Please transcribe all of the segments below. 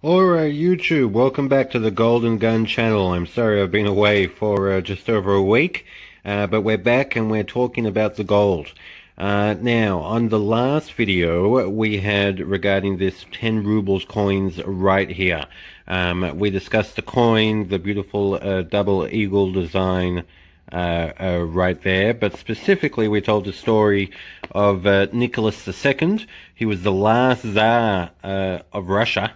Alright, YouTube, welcome back to the Golden Gun channel. I'm sorry I've been away for just over a week, but we're back and we're talking about the gold. Now, on the last video we had regarding this 10 rubles coins right here. We discussed the coin, the beautiful double eagle design right there, but specifically we told the story of Nicholas II. He was the last Tsar of Russia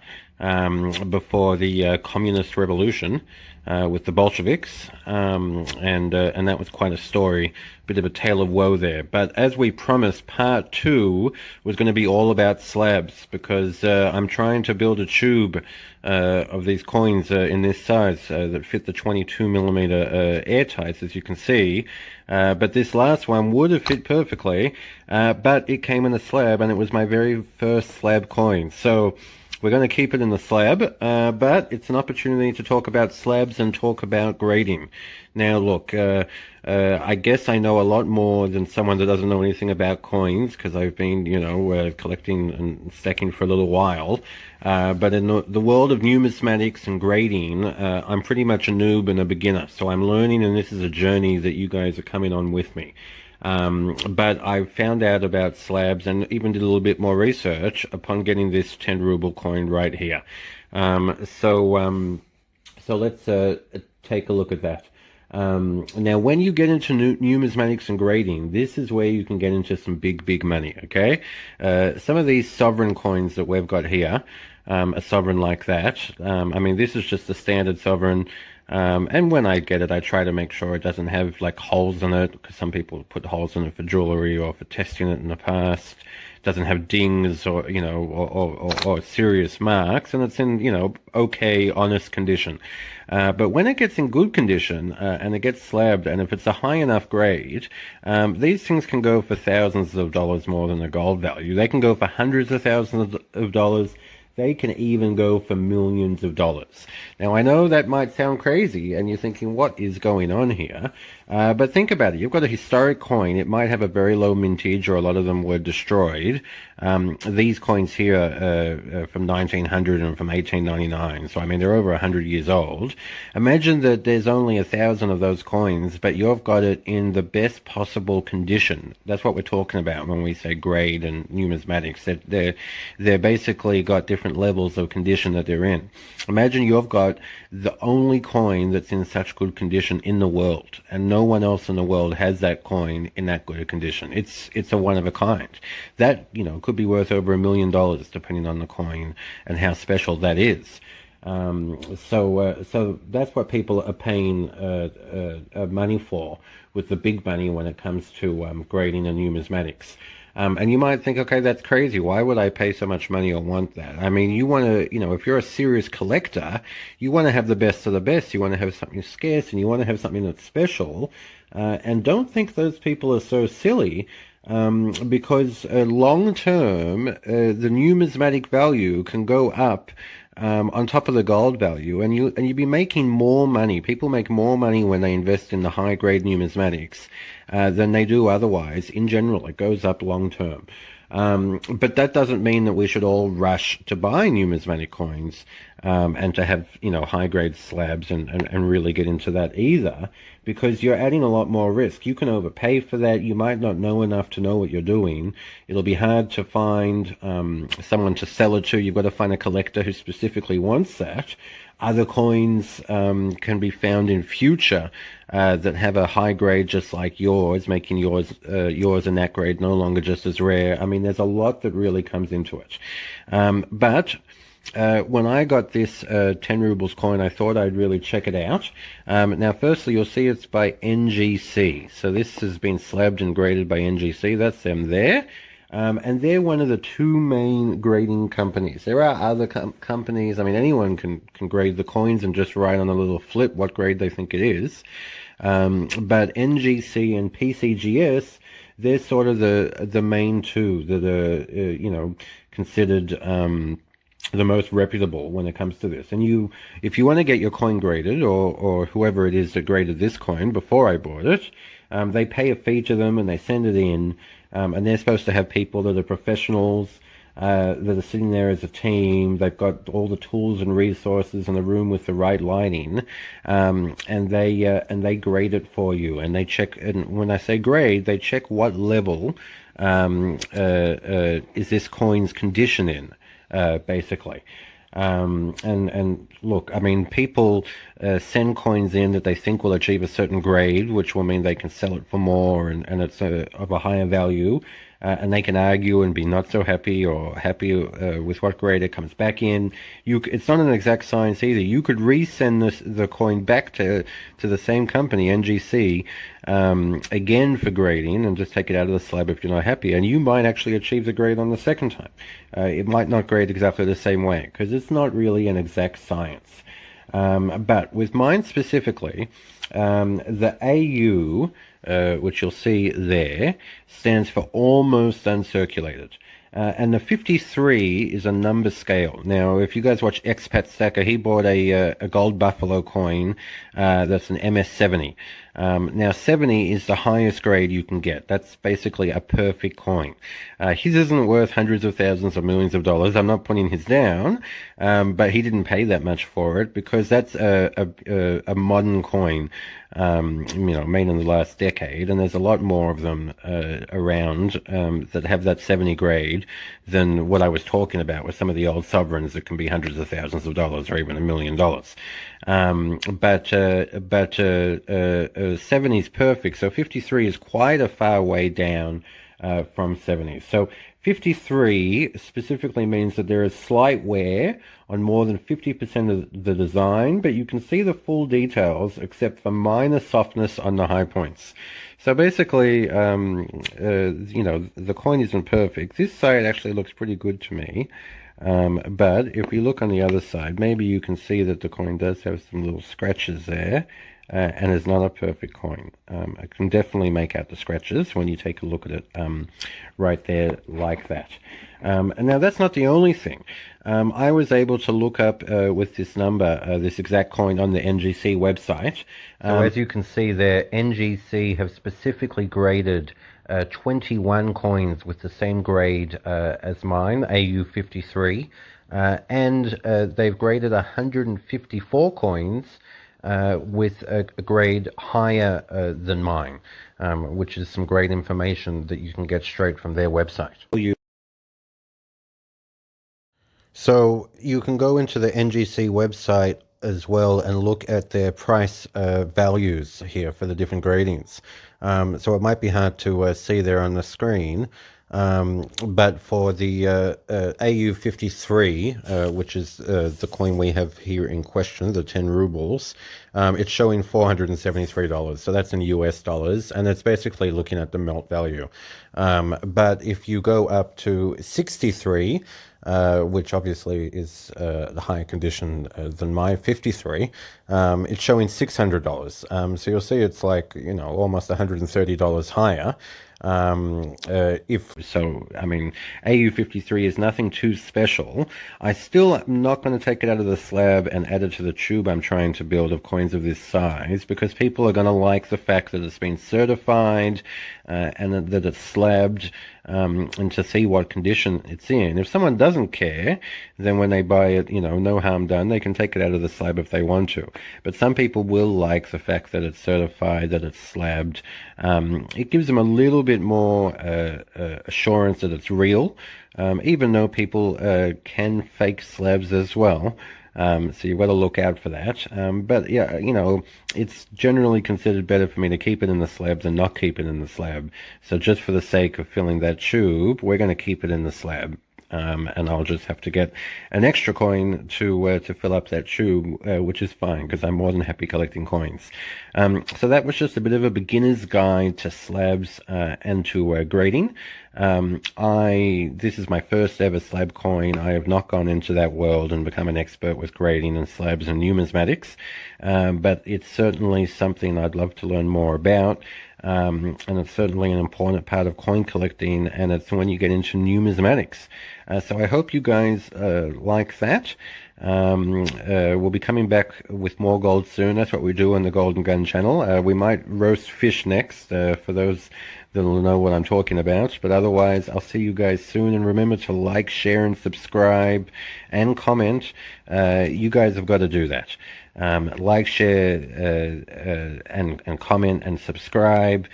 before the communist revolution with the Bolsheviks, and that was quite a story, bit of a tale of woe there. But as we promised, part 2 was going to be all about slabs, because I'm trying to build a tube of these coins in this size that fit the 22mm airtights, as you can see. But this last one would have fit perfectly, but it came in a slab, and it was my very first slab coin. So we're going to keep it in the slab, but it's an opportunity to talk about slabs and talk about grading. Now, look, I guess I know a lot more than someone that doesn't know anything about coins, because I've been, collecting and stacking for a little while. But in the world of numismatics and grading, I'm pretty much a noob and a beginner. So I'm learning, and this is a journey that you guys are coming on with me. But I found out about slabs and even did a little bit more research upon getting this 10 ruble coin right here. So let's take a look at that. Now, when you get into numismatics and grading, this is where you can get into some big money, okay? Some of these sovereign coins that we've got here, a sovereign like that, I mean, this is just a standard sovereign. And when I get it, I try to make sure it doesn't have like holes in it, because some people put holes in it for jewelry or for testing it in the past. It doesn't have dings or, or serious marks, and it's in, okay, honest condition. But when it gets in good condition, and it gets slabbed, and if it's a high enough grade, these things can go for thousands of dollars more than the gold value. They can go for hundreds of thousands of dollars. They can even go for millions of dollars. Now, I know that might sound crazy, and you're thinking, what is going on here? But think about it. You've got a historic coin. It might have a very low mintage, or a lot of them were destroyed. These coins here from 1900 and from 1899. So, I mean, they're over 100 years old. Imagine that there's only 1,000 of those coins, but you've got it in the best possible condition. That's what we're talking about when we say grade and numismatics. They're basically got different levels of condition that they're in. Imagine you've got the only coin that's in such good condition in the world, and no one else in the world has that coin in that good a condition. It's a one of a kind. That, could be worth over $1 million depending on the coin and how special that is. So that's what people are paying money for, with the big money when it comes to grading and numismatics. And you might think, okay, that's crazy. Why would I pay so much money or want that? I mean, you want to, if you're a serious collector, you want to have the best of the best. You want to have something scarce, and you want to have something that's special. And don't think those people are so silly, because long term, the numismatic value can go up on top of the gold value, and you'd be making more money. People make more money when they invest in the high grade numismatics than they do otherwise. In general, it goes up long term. But that doesn't mean that we should all rush to buy numismatic coins and to have, high grade slabs and really get into that either, because you're adding a lot more risk. You can overpay for that. You might not know enough to know what you're doing. It'll be hard to find someone to sell it to. You've got to find a collector who specifically wants that. Other coins can be found in future that have a high grade just like yours, making yours and that grade no longer just as rare. I mean, there's a lot that really comes into it. But when I got this 10 rubles coin, I thought I'd really check it out. Now, firstly, you'll see it's by NGC. So this has been slabbed and graded by NGC. That's them there. And they're one of the two main grading companies. There are other companies. I mean, anyone can grade the coins and just write on a little flip what grade they think it is. But NGC and PCGS, they're sort of the main two that are, considered the most reputable when it comes to this. And if you want to get your coin graded, or whoever it is that graded this coin before I bought it, they pay a fee to them and they send it in. And they're supposed to have people that are professionals that are sitting there as a team. They've got all the tools and resources in the room with the right lighting, and they grade it for you. And they check. And when I say grade, they check what level is this coin's condition in, basically. And look, I mean, people send coins in that they think will achieve a certain grade, which will mean they can sell it for more, and it's of a higher value. And they can argue and be not so happy or happy with what grade it comes back in. It's not an exact science either. You could resend the coin back to the same company, NGC, again for grading, and just take it out of the slab if you're not happy. And you might actually achieve the grade on the second time. It might not grade exactly the same way because it's not really an exact science. But with mine specifically, the AU, which you'll see there, stands for almost uncirculated. And the 53 is a number scale. Now, if you guys watch Expat Stacker, he bought a gold buffalo coin that's an MS-70. Now, 70 is the highest grade you can get. That's basically a perfect coin. His isn't worth hundreds of thousands or millions of dollars. I'm not putting his down, but he didn't pay that much for it because that's a modern coin, made in the last decade, and there's a lot more of them around that have that 70 grade than what I was talking about with some of the old sovereigns that can be hundreds of thousands of dollars or even $1 million. But 70 is perfect. So 53 is quite a far way down from 70. So 53 specifically means that there is slight wear on more than 50% of the design, but you can see the full details except for minor softness on the high points. So basically, the coin isn't perfect. This side actually looks pretty good to me. But if we look on the other side, maybe you can see that the coin does have some little scratches there, and is not a perfect coin. I can definitely make out the scratches when you take a look at it right there like that. And now that's not the only thing. I was able to look up with this number, this exact coin on the NGC website. So as you can see there, NGC have specifically graded 21 coins with the same grade as mine, AU53, and they've graded 154 coins with a grade higher than mine, which is some great information that you can get straight from their website. So you can go into the NGC website as well and look at their price values here for the different gradings. So it might be hard to see there on the screen, but for the AU53, which is the coin we have here in question, the 10 rubles, it's showing $473. So that's in US dollars, and it's basically looking at the melt value. But if you go up to 63, which obviously is the higher condition than my 53, it's showing $600. So you'll see it's like, almost $130 higher. AU53 is nothing too special. I still am not going to take it out of the slab and add it to the tube I'm trying to build of coins of this size, because people are going to like the fact that it's been certified and that it's slabbed, and to see what condition it's in. If someone doesn't care, then when they buy it, no harm done. They can take it out of the slab if they want to. But some people will like the fact that it's certified, that it's slabbed. It gives them a little bit more assurance that it's real, even though people can fake slabs as well. So you've got to look out for that. But yeah, it's generally considered better for me to keep it in the slab than not keep it in the slab. So just for the sake of filling that tube, we're going to keep it in the slab. And I'll just have to get an extra coin to fill up that tube, which is fine because I'm more than happy collecting coins. So that was just a bit of a beginner's guide to slabs and to grading. This is my first ever slab coin. I have not gone into that world and become an expert with grading and slabs and numismatics, but it's certainly something I'd love to learn more about. And it's certainly an important part of coin collecting, and it's when you get into numismatics. So I hope you guys like that. We'll be coming back with more gold soon. That's what we do on the Golden Gun channel. We might roast fish next, for those that'll know what I'm talking about. But otherwise, I'll see you guys soon. And remember to like, share, and subscribe, and comment. You guys have got to do that. Like, share, and comment and subscribe.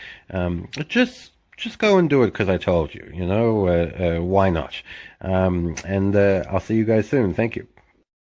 Just go and do it because I told you. Why not? And I'll see you guys soon. Thank you.